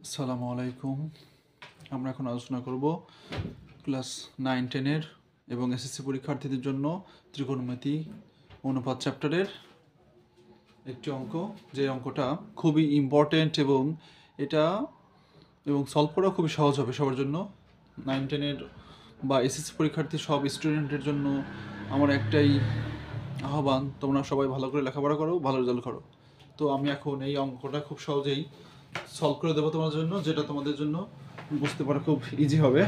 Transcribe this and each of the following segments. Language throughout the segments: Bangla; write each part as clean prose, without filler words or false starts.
আসসালামু আলাইকুম। আমরা এখন আলোচনা করব ক্লাস 9-10 এবং এসএসসি পরীক্ষার্থীদের জন্য ত্রিকোণমিতি অনুপাত চ্যাপ্টারের একটি অঙ্ক, যে অঙ্কটা খুবই ইম্পর্টেন্ট এবং এটা সলভ করা খুবই সহজ হবে সবার জন্য। 9-10 বা এসএসসি পরীক্ষার্থী সব স্টুডেন্টের জন্য আমার একটাই আহ্বান, তোমরা সবাই ভালো করে লেখাপড়া করো, ভালো রেজাল্ট করো। তো আমি এখন এই অঙ্কটা খুব সহজেই সলভ করে দেবো তোমাদের জন্য, যেটা তোমাদের জন্য বুঝতে পারা খুব ইজি হবে।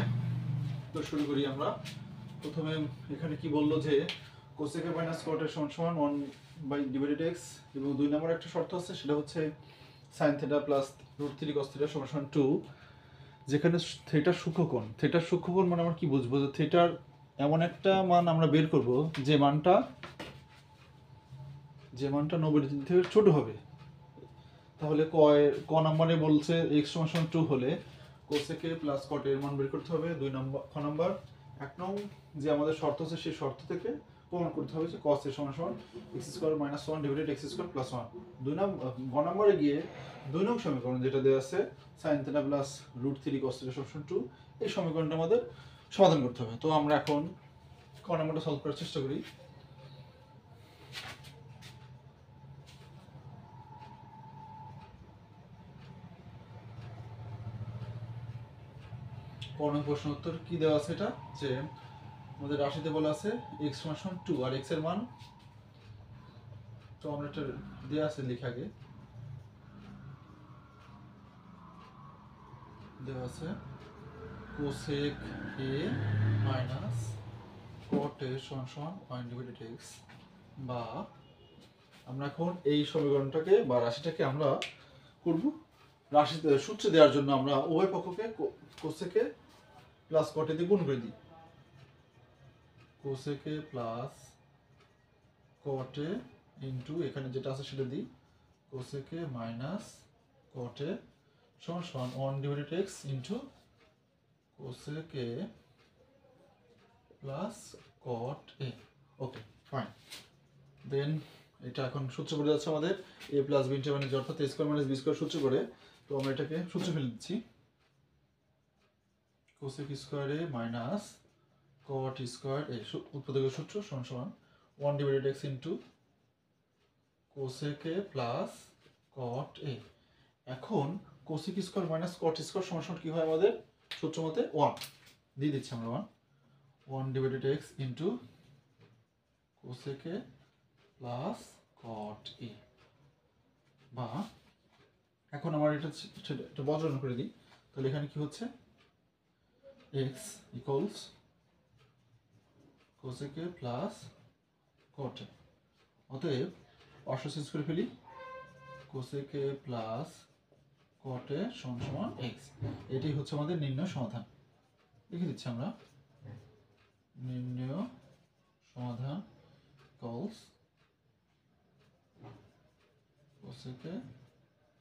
তো শুরু করি আমরা। প্রথমে এখানে কি বললো যে কোসেক মাইনাস কট এর সমান 1/√x, এবং 2 নম্বর একটা শর্ত আছে, সেটা হচ্ছে sin θ প্লাস √3 cos θ সমান 2, যেখানে থিটার সূক্ষ্মকোণ। থিটার সূক্ষ্মকোণ মানে আমরা কি বুঝবো, যে থিটার এমন একটা মান আমরা বের করব যে মানটা 90 ডিগ্রি থেকে ছোট হবে। তাহলে ক নম্বরে বলছে x সমান 2 হলে কোসেক প্লাস কট এর মান বের করতে হবে। 2 নম্বর খ নম্বর 1 নং যে আমাদের শর্ত আছে, সেই শর্ত থেকে প্রমাণ করতে হবে যে cos এর সমান x² - 1 ডিভাইডেড x² + 1। 2 নম্বর গ নম্বরে গিয়ে 2 নং সমীকরণ যেটা দেওয়া আছে sin θ প্লাস √3 cos θ সমান 2, এই সমীকরণটা আমাদের সমাধান করতে হবে। তো আমরা এখন ক নম্বরটা সলভ করার চেষ্টা করি। প্রশ্ন উত্তর কি দেওয়া আছে, এটা যে আমাদের রাশিতে বলা আছে x সমান 2 আর x এর মান, তো আমরা এটা দেওয়া আছে লিখে আগে দেওয়া আছে cosec a minus cot a সমান 1/x, বা আমরা এখন এই সমীকরণটাকে বা রাশিটাকে আমরা করব রাশিতে সূত্রে দেওয়ার জন্য আমরা উভয় পক্ষকে cosec a plus cot a দিয়ে গুণ করে দিই। Cosec a plus cot a into এখানে যেটা আছে সেটা দিই, cosec a minus cot a সমান 1/x into cosec a plus cot a। Okay, fine. Then এটা এখন সূত্র পড়ে যাচ্ছে আমাদের a প্লাস b ইনটু মানে অর্থাৎ a square minus b square সূত্র করে। তো আমরা এটাকে সূত্রে ফেলে দিচ্ছি, cosec square a minus caught square a উৎপাদকের সূত্র সমান 1/x into cosec a plus cot a। এখন কোসেক স্কয়ার মাইনাস কট স্কয়ার সমান কি হয় আমাদের সূত্র মতে 1 দিয়ে দিচ্ছি আমরা 1/x into cosec a plus cot a, বা এখন আমার এটা বর্জন করে দিই, তাহলে এখানে কি হচ্ছে x equals cosec a plus cot a। অতএব পার্শ্ব চেঞ্জ করে ফেলি, cosec a plus cot a সমান x। এটাই হচ্ছে আমাদের নির্ণয় সমাধান। লিখে দিচ্ছি আমরা নির্ণয় সমাধান equals cosec a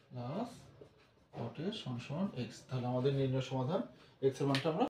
plus cot a সমান x। তাহলে আমাদের নির্ণয় সমাধান x এর মানটা আমরা